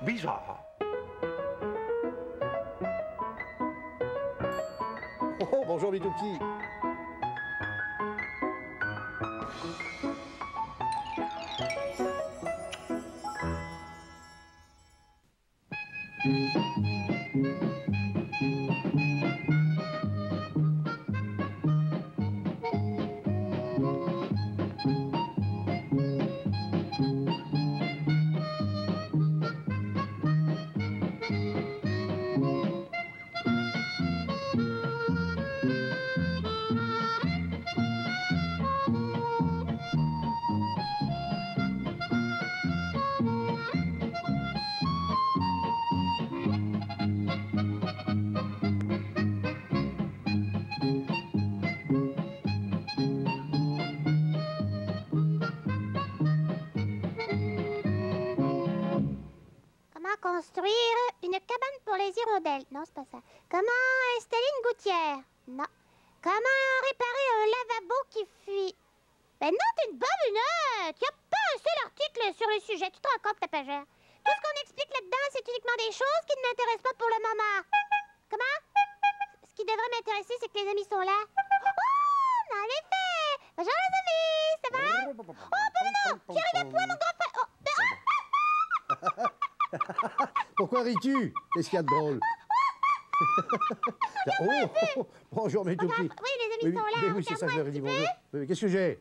bizarre. Oh, bonjour, mes tout petits. Comment construire une cabane pour les hirondelles? Non, c'est pas ça. Comment installer une gouttière? Non. Comment réparer un lavabo qui fuit? Ben non, t'es une bobounette! Y a pas un seul article sur le sujet, tu te rends compte, tapagère? Tout ce qu'on explique là-dedans, c'est uniquement des choses qui ne m'intéressent pas pour le moment. Comment? Ce qui devrait m'intéresser, c'est que les amis sont là. Oh, en effet! Bonjour les amis, ça va? Oh, ben non! Qui arrive à toi, mon grand frère? Oh, ben, Pourquoi ris-tu? Qu'est-ce qu'il y a de drôle? Oh, bonjour, mes tout petits. oui, les amis sont là. Mais oui, c'est ça, je leur ai dit bonjour. Mais qu'est-ce que j'ai?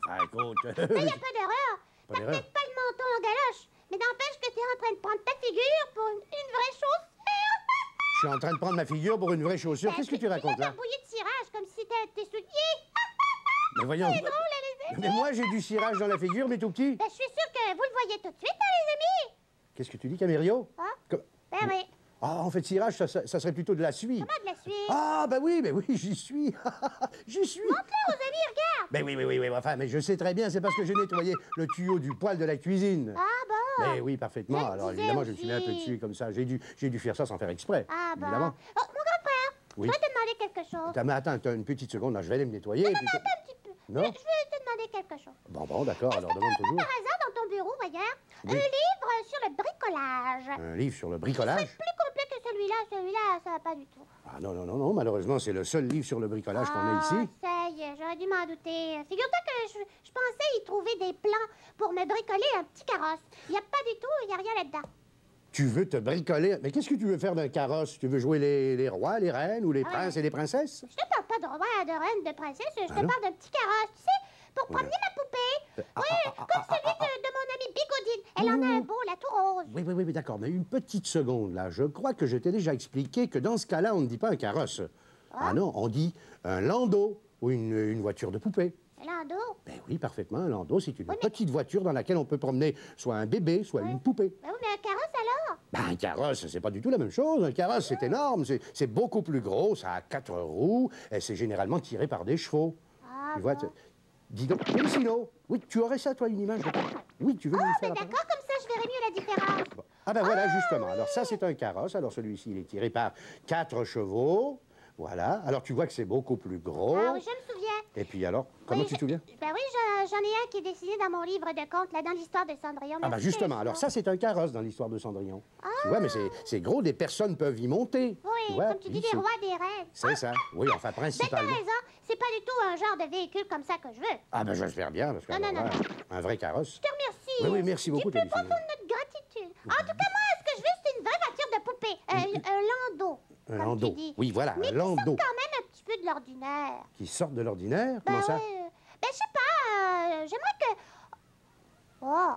Enfin, écoute... Il n'y a pas d'erreur. Pas T'as d'erreur. peut-être pas le menton en galoche, mais n'empêche que t'es en train de prendre ta figure pour une vraie chaussure. Je suis en train de prendre ma figure pour une vraie chaussure. Qu'est-ce que tu racontes, là? bouillie de cirage, comme si tes souliers. Mais voyons... C'est drôle, hein, les amis. Mais moi, j'ai du cirage dans la figure, mes tout petits. Ben, je suis sûre que vous le voyez tout de suite, hein, les amis. Qu'est-ce que tu dis, Camério? Hein? Comme- Ben oui. Ah, en fait, cirage, ça serait plutôt de la suie. Comment de la suite? Ah, ben oui, j'y suis. J'y suis. Montre-le aux amis, regarde. Ben oui, enfin, mais je sais très bien, c'est parce que j'ai nettoyé le tuyau du poêle de la cuisine. Ah bon? Mais oui, parfaitement. Je le Alors, disais évidemment, je me suis mis un peu aussi. dessus, comme ça. J'ai dû faire ça sans faire exprès. Ah bon? Évidemment. Oh, mon grand frère, Oui. je vais te demander quelque chose. Mais attends, une petite seconde, là, je vais aller me nettoyer. Non, puis attends un petit peu. Non? Je vais te demander quelque chose. Bon, d'accord, alors demande toujours. Par hasard, dans ton bureau, voyons, Oui. un livre sur le bricolage. Un livre sur le C'est bricolage? plus complet que celui-là. Celui-là, ça va pas du tout. Ah non, malheureusement, c'est le seul livre sur le bricolage qu'on a ici. Ça y est, j'aurais dû m'en douter. Figure-toi que je pensais y trouver des plans pour me bricoler un petit carrosse. Il n'y a pas du tout, il n'y a rien là-dedans. Tu veux te bricoler? Mais qu'est-ce que tu veux faire d'un carrosse? Tu veux jouer les rois, les reines ou les princes et les princesses? Je te parle pas de roi, de reine, de princesse, je te non? parle d'un petit carrosse, tu sais, pour promener ma poupée. Oui, comme celui de mon amie Bigodine. Elle en a un beau, là, tout rose. Oui, d'accord, mais une petite seconde, là. Je crois que je t'ai déjà expliqué que dans ce cas-là, on ne dit pas un carrosse. Ah non, on dit un landau ou une voiture de poupée. Un landau. Ben oui, parfaitement, un landau, c'est une Oui, mais- petite voiture dans laquelle on peut promener soit un bébé, soit une poupée. Ben oui, mais un carrosse alors? Ben, un carrosse, c'est pas du tout la même chose. Un carrosse, c'est énorme, c'est beaucoup plus gros, ça a 4 roues, et c'est généralement tiré par des chevaux. Ah, Tu vois, bon. dis donc, Félicino, oui, tu aurais ça, toi, une image de... Oui, tu veux nous le Ben faire apparaître? d'accord, comme ça, je verrai mieux la différence. Ah ben voilà, justement. Alors ça, c'est un carrosse. Alors celui-ci, il est tiré par 4 chevaux. Voilà. Alors tu vois que c'est beaucoup plus gros. Ah oui, je me souviens. Et puis alors, comment Oui, tu te souviens? Ben oui, j'en ai un qui est dessiné dans mon livre de contes, là, dans l'histoire de Cendrillon. Ah ben Merci, justement, Félicien. alors ça, c'est un carrosse dans l'histoire de Cendrillon. Tu vois, mais c'est gros, des personnes peuvent y monter. Oui, Tu vois, comme tu dis, oui, des rois, des reines. C'est ça. Oui, enfin, Ben, t'as principalement. raison, c'est pas du tout un genre de véhicule comme ça que je veux. Ah ben j'espère bien, parce que Non, alors non, là, un vrai carrosse. Je te remercie. Oui, oui, merci beaucoup, Du plus Téléphone. profond de notre gratitude. En tout cas, moi, ce que je veux, c'est une vraie voiture de poupée. Un landau. Un comme landau. tu dis. Oui, voilà, Mais un qui landau. sort quand même un petit peu de l'ordinaire. Qui sortent de l'ordinaire? Ben Comment ça? ouais, ben je sais pas, j'aimerais que... Oh.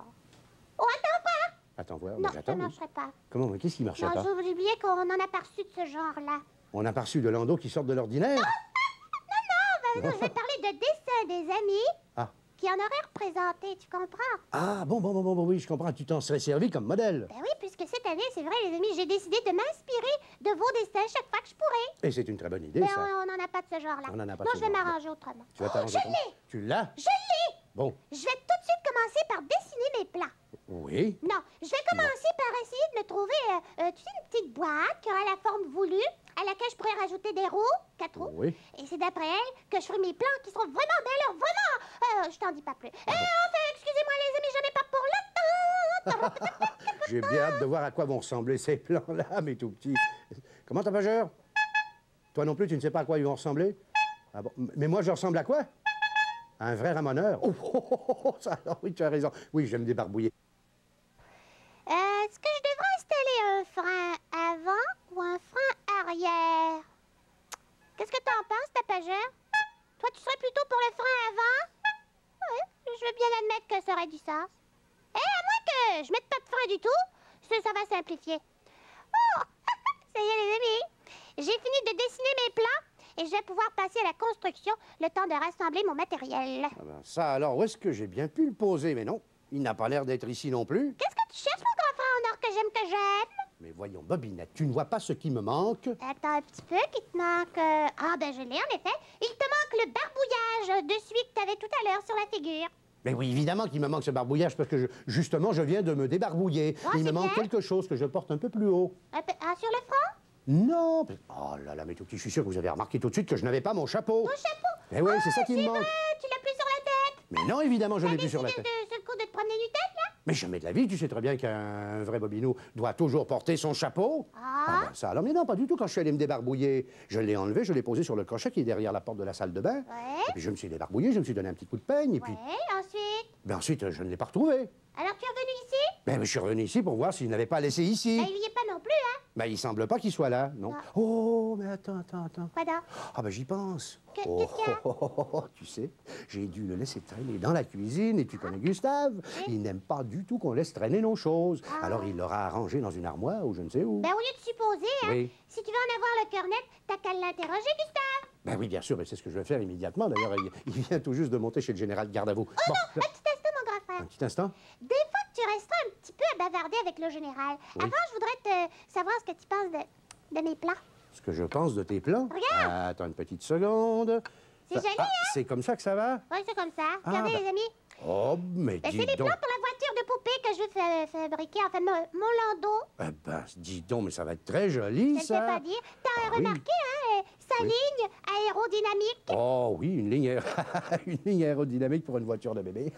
Oh, attends pas. Attends, voir, Non, mais ça j'attends. ne marcherait pas. Comment, mais qu'est-ce qui marchait Non, pas? j'ai oublié qu'on en a pas reçu de ce genre-là. On a pas reçu de landau qui sortent de l'ordinaire? Non, je vais parler de dessin des amis Ah. qui en auraient représenté, tu comprends? Ah, bon, oui, je comprends. Tu t'en serais servi comme modèle. Ben oui, puisque cette année, c'est vrai, les amis, j'ai décidé de m'inspirer de vos dessins chaque fois que je pourrai. Et c'est une très bonne idée, Mais ça. on n'en a pas de ce genre-là. On en a pas de Non, ce je vais genre-là. m'arranger autrement. Tu vas t'arranger Je comment? l'ai! Tu l'as? Je l'ai! Bon, Je vais tout de suite commencer par dessiner mes plans. oui. Non, je vais commencer par essayer de me trouver, tu sais, une petite boîte qui aura la forme voulue, à laquelle je pourrais rajouter des roues, 4 roues. Oui. Et c'est d'après elle que je ferai mes plans qui seront vraiment belles, alors vraiment, je t'en dis pas plus. Enfin, excusez-moi les amis, j'en ai pas pour le temps. J'ai bien hâte de voir à quoi vont ressembler ces plans-là, mes tout petits. Comment, tapageur? Toi non plus, tu ne sais pas à quoi ils vont ressembler? Ah bon? Mais moi, je ressemble à quoi? À un vrai ramoneur. Ça, alors, oui, tu as raison. Oui, j'aime débarbouiller. Est-ce que je devrais installer un frein avant ou un frein arrière? Qu'est-ce que t'en penses, tapageur? Toi, tu serais plutôt pour le frein avant? Oui, je veux bien admettre que ça aurait du sens. Et à moins que je mette pas de frein du tout, ça va simplifier. Oh, ça y est, les amis. J'ai fini de dessiner mes plans et je vais pouvoir passer à la construction, le temps de rassembler mon matériel. Ah ben, ça, alors, où est-ce que j'ai bien pu le poser? Mais non, il n'a pas l'air d'être ici non plus. Qu'est-ce que tu cherches, mon grand frère en or que j'aime? Mais voyons, Bobinette, tu ne vois pas ce qui me manque? Attends un petit peu, qui te manque... Ah, ben je l'ai en effet. Il te manque le barbouillage de celui que t'avais tout à l'heure sur la figure. Mais oui, évidemment qu'il me manque ce barbouillage parce que, justement, je viens de me débarbouiller. Ah, Il me c'est manque bien. quelque chose que je porte un peu plus haut. Ah, sur le front? Non, oh là là, mais tout petit, je suis sûr que vous avez remarqué tout de suite que je n'avais pas mon chapeau. Mon chapeau? Eh oui, c'est ça qui me C'est manque. vrai, tu l'as plus sur la tête. Mais non, évidemment, je l'ai plus sur la Décidé tête. de ce coup de te promener du tête, là? Mais jamais de la vie, tu sais très bien qu'un vrai bobinou doit toujours porter son chapeau. Ah. Ben ça, alors, mais non, pas du tout. Quand je suis allé me débarbouiller, je l'ai enlevé, je l'ai posé sur le crochet qui est derrière la porte de la salle de bain. Ouais. Et puis je me suis débarbouillé, je me suis donné un petit coup de peigne, et puis... Ouais, ensuite? Ben ensuite, je ne l'ai pas retrouvé. Alors tu es revenu ici? Ben, je suis revenu ici pour voir s'il n'avait pas laissé ici. Ben, il y est pas non plus, hein? Ben, il semble pas qu'il soit là, non. Ah. Oh, mais attends. Quoi donc? Ah, ben, j'y pense. Qu'est-ce qu'il y a? Tu sais, j'ai dû le laisser traîner dans la cuisine, et tu connais Gustave. Il n'aime pas du tout qu'on laisse traîner nos choses. Ah. Alors, il l'aura arrangé dans une armoire ou je ne sais où. Ben, au lieu de supposer, hein, Oui. si tu veux en avoir le cœur net, t'as qu'à l'interroger, Gustave. Ben oui, bien sûr, mais c'est ce que je vais faire immédiatement. D'ailleurs, il vient tout juste de monter chez le général de garde à vous. Oh non, un petit instant, mon grand frère. un petit instant. Des fois que tu resteras un petit peu à bavarder avec le général. Oui. Avant, je voudrais savoir ce que tu penses de mes plans. Ce que je pense de tes plans. Regarde. Attends une petite seconde. C'est joli, hein? C'est comme ça que ça va? Oui, c'est comme ça. Ah, Regardez, ben- les amis. Oh, mais Ben, dis c'est les donc. plans pour la voiture de poupée que je veux fabriquer. Enfin, mon landau. Eh ben, dis donc, mais ça va être très joli, Je ne sais ça. pas dire. T'as Ah oui. remarqué, hein, sa Oui. ligne aérodynamique? Oh oui, une ligne, une ligne aérodynamique pour une voiture de bébé.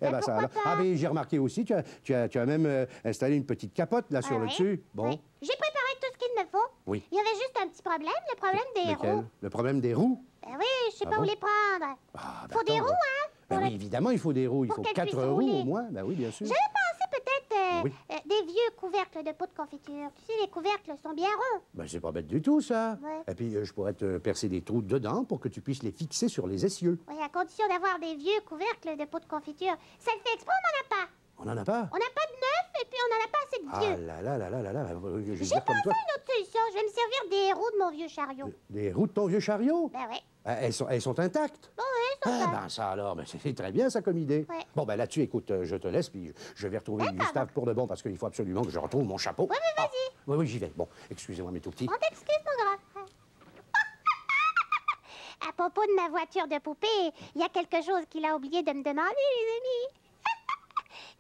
Eh ben, ça pourquoi alors. pas? Ah, mais j'ai remarqué aussi, tu as même installé une petite capote là sur le oui. dessus. Bon. Oui. J'ai préparé tout ce qu'il me faut. Oui. Il y avait juste un petit problème, le problème des Lequel? roues. Le problème des roues? Ben oui, je sais Ah pas bon? où les prendre. Ah, ben Faut des attends, roues, hein? Ben pour oui, le- évidemment, il faut des roues. Il pour faut qu'elles 4 puissent roues rouler. au moins. Ben oui, bien sûr. J'avais pensé peut-être Oui. des vieux couvercles de pots de confiture. Tu sais, les couvercles sont bien ronds. Ben, c'est pas bête du tout, ça. Ouais. Et puis, je pourrais te percer des trous dedans pour que tu puisses les fixer sur les essieux. Oui, à condition d'avoir des vieux couvercles de pots de confiture. Ça le fait exprès, on n'en a pas. On n'en a pas? On n'a pas de neuf et puis on n'en a pas assez de Ah vieux. là là là là là là. Je vais J'ai dire comme pensé toi. à une autre solution. Je vais me servir des roues de mon vieux chariot. Des roues de ton vieux chariot? Ben oui. Elles sont intactes? Bon, oui, ça Ah, va. ben ça alors, ben, c'est très bien ça comme idée. Ouais. Bon, ben là-dessus, écoute, je te laisse, puis je vais retrouver D'accord. Gustave pour de bon, parce qu'il faut absolument que je retrouve mon chapeau. Oui, mais vas-y. Oui, oui, j'y vais. Bon, excusez-moi, mes tout petits. On t'excuse, mon grand frère. À propos de ma voiture de poupée, il y a quelque chose qu'il a oublié de me demander, les amis.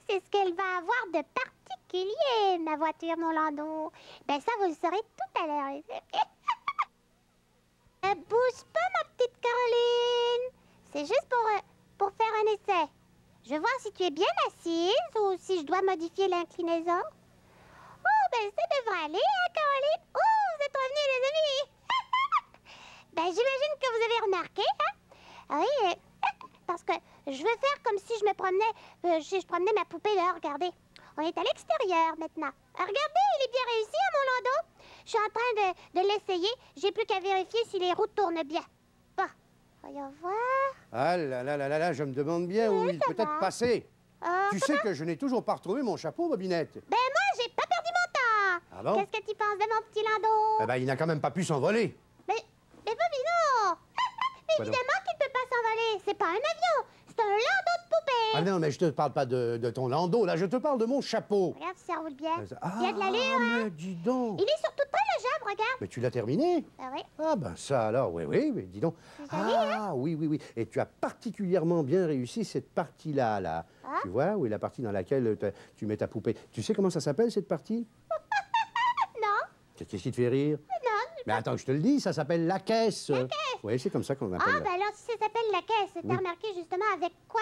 C'est ce qu'elle va avoir de particulier, ma voiture, mon landau. Ben ça, vous le saurez tout à l'heure, les amis. Bouge pas, ma petite Caroline. C'est juste pour faire un essai. Je veux voir si tu es bien assise ou si je dois modifier l'inclinaison. Oh, ben ça devrait aller, hein, Caroline? Oh, vous êtes revenus, les amis! Ben, j'imagine que vous avez remarqué, hein? Ah oui, parce que je veux faire comme si je me promenais, je promenais ma poupée là, regardez. On est à l'extérieur maintenant. Ah, regardez, il est bien réussi, hein, mon landau? Je suis en train de l'essayer. J'ai plus qu'à vérifier si les roues tournent bien. Bon, voyons voir. Ah là là là là là, je me demande bien où Oui, il ça peut être va. passé. Tu sais Comment? que je n'ai toujours pas retrouvé mon chapeau, Bobinette. Ben moi, j'ai pas perdu mon temps. Ah bon? Qu'est-ce que tu penses de mon petit landau? Eh ben, il n'a quand même pas pu s'envoler. Mais Bobby, non! Mais Quoi donc? évidemment qu'il ne peut pas s'envoler. C'est pas un avion, c'est un landau de poupée. Ah non, mais je te parle pas de ton landau, là, je te parle de mon chapeau. Regarde si ça roule bien. Ah, Il y a de l'allure, hein? mais dis donc. Il est surtout très léger, regarde. Mais tu l'as terminé? Ah oui. Ah ben ça alors, oui, mais dis donc. C'est joli, hein? Ah oui. Et tu as particulièrement bien réussi cette partie-là, là. Ah. Tu vois, oui, la partie dans laquelle tu mets ta poupée. Tu sais comment ça s'appelle, cette partie? Non, Qu'est-ce qui te fait rire? non. Mais attends que je te le dise, ça s'appelle la caisse. La caisse? Oui, c'est comme ça qu'on appelle. Ah, ben alors si ça s'appelle la caisse, t'as Oui. remarqué justement avec quoi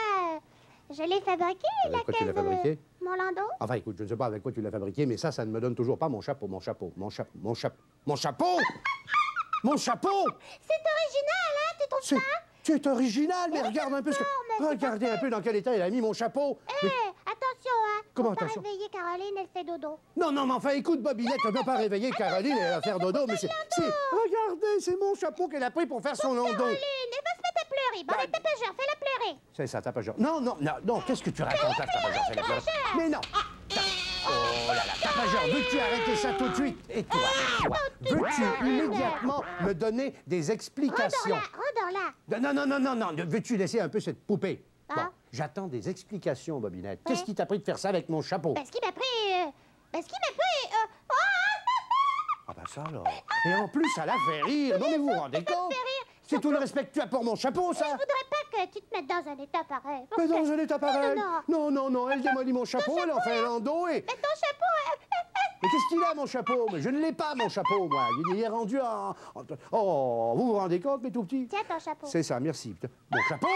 Je l'ai fabriqué, Avec la quoi tu l'as fabriqué? mon landau. Enfin, écoute, je ne sais pas avec quoi tu l'as fabriqué, mais ça ne me donne toujours pas mon chapeau, mon chapeau, mon chapeau, mon chapeau, mon chapeau! Mon chapeau! C'est original, hein, tu trouves pas? C'est original, mais regarde un peu ce que... Regardez un peu dans quel état il a mis mon chapeau. Hé, attention, hein. Comment Faut pas attention? réveiller Caroline, elle fait dodo. Non, non, mais enfin, écoute, Bobinette, tu ne peux pas réveiller Caroline et elle va faire dodo, mais c'est... Regardez, c'est mon chapeau qu'elle a pris pour faire son landau. Caroline, elle va se mettre à pleurer. Bon, allez, tapageur, fais-la pleurer. C'est ça, tapageur. Non, non, non, non, qu'est-ce que tu racontes là, tapageur? C'est la pleurer. Mais non. Oh là là, tapageur, veux-tu arrêter ça tout de suite? Et toi, veux-tu immédiatement me donner des explications? Redors là. Non, non, non, non, non, veux-tu laisser un peu cette poupée? Ah. Bon, j'attends des explications, Bobinette. Ouais. Qu'est-ce qui t'a pris de faire ça avec mon chapeau? Parce qu'il m'a pris... Oh! Ah bah ça alors. Et en plus, ça l'a fait rire. Non mais vous vous rendez compte? C'est tout le respect que tu as pour mon chapeau, ça? Je voudrais pas que tu te mettes dans un état pareil. Mais dans un état pareil? Non, Non, non, non, elle démolit mon chapeau, elle en fait un landau et... Mais ton chapeau... Mais qu'est-ce qu'il a, mon chapeau? Mais je ne l'ai pas, mon chapeau, moi. Il est rendu en... Oh, vous vous rendez compte, mes tout petits? Tiens ton chapeau. C'est ça, merci. Mon chapeau?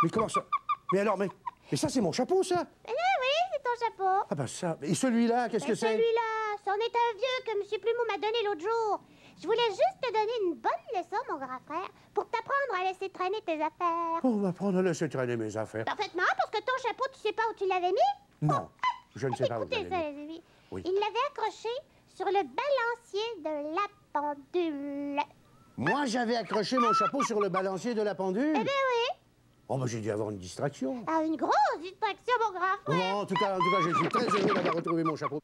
Mais comment ça? Mais alors, mais ça, c'est mon chapeau, ça? Eh oui, c'est ton chapeau. Ah bah ça... Et celui-là, qu'est-ce que c'est? Celui-là, c'en est un vieux que M. Plumeau m'a donné l'autre jour. Je voulais juste te donner une bonne leçon, mon grand frère, pour t'apprendre à laisser traîner tes affaires. On va prendre à laisser traîner mes affaires. En fait, non, parce que ton chapeau, tu sais pas où tu l'avais mis? Non, je ne sais pas où Écoutez je ça, l'ai mis. les amis. Oui. Il l'avait accroché sur le balancier de la pendule. Moi, j'avais accroché mon chapeau sur le balancier de la pendule. Eh bien oui. Oh, bah j'ai dû avoir une distraction. Ah, une grosse distraction, mon grand frère. Non, en tout cas, je suis très heureux d'avoir retrouvé mon chapeau.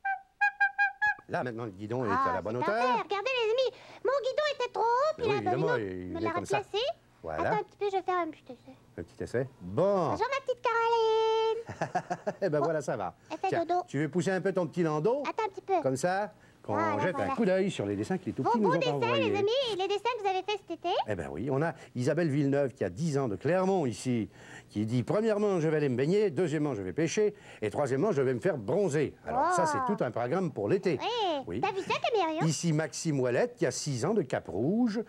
Là, maintenant, le guidon est à la bonne c'est parfait. hauteur. Regardez, les amis, mon guidon était trop haut, puis Oui, la évidemment, domino il me est l'a comme ça. replacé. Voilà. Attends un petit peu, je vais faire un petit essai. Un petit essai. Bon. Bonjour, ma petite Caroline. Eh ben voilà, ça va. Elle fait Tiens, dodo. tu veux pousser un peu ton petit landau? Attends un petit peu. Comme ça, qu'on Voilà, jette voilà. un coup d'œil sur les dessins que les tout petits Vos nous beaux ont dessins, envoyés. les amis, les dessins que vous avez faits cet été. Eh ben oui, on a Isabelle Villeneuve qui a 10 ans de Clermont ici, qui dit premièrement je vais aller me baigner, deuxièmement je vais pêcher et troisièmement je vais me faire bronzer. Alors ça c'est tout un programme pour l'été. Oui. T'as vu ça, Camérion? Ici Maxime Ouellette qui a 6 ans de Cap-Rouge.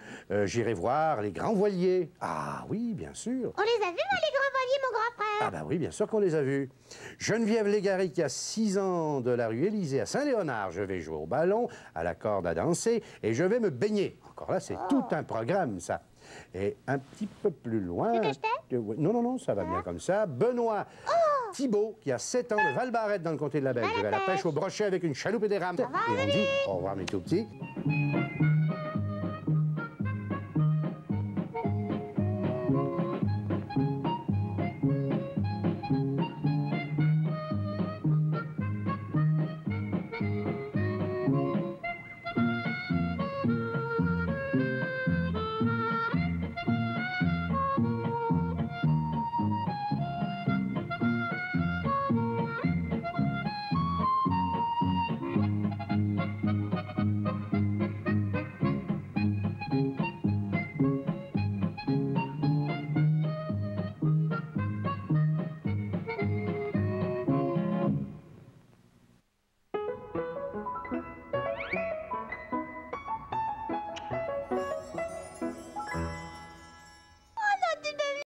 J'irai voir les grands voiliers. Ah oui, bien sûr. On les a vus, moi, les grands voiliers, mon grand frère. Ah bah oui, bien sûr qu'on les a vus. Geneviève Légaré qui a 6 ans de la rue Élysée à Saint-Léonard. Je vais jouer au ballon, à la corde à danser et je vais me baigner. Encore là, c'est tout un programme, ça. Et un petit peu plus loin... Tu veux que je t'aide? Non, non, non, ça va bien comme ça. Benoît Thibault, qui a 7 ans de Val-Barrette dans le comté de la Belle. Je vais à la pêche au brochet avec une chaloupe et des rames. Et on dit au revoir, mes tout petits.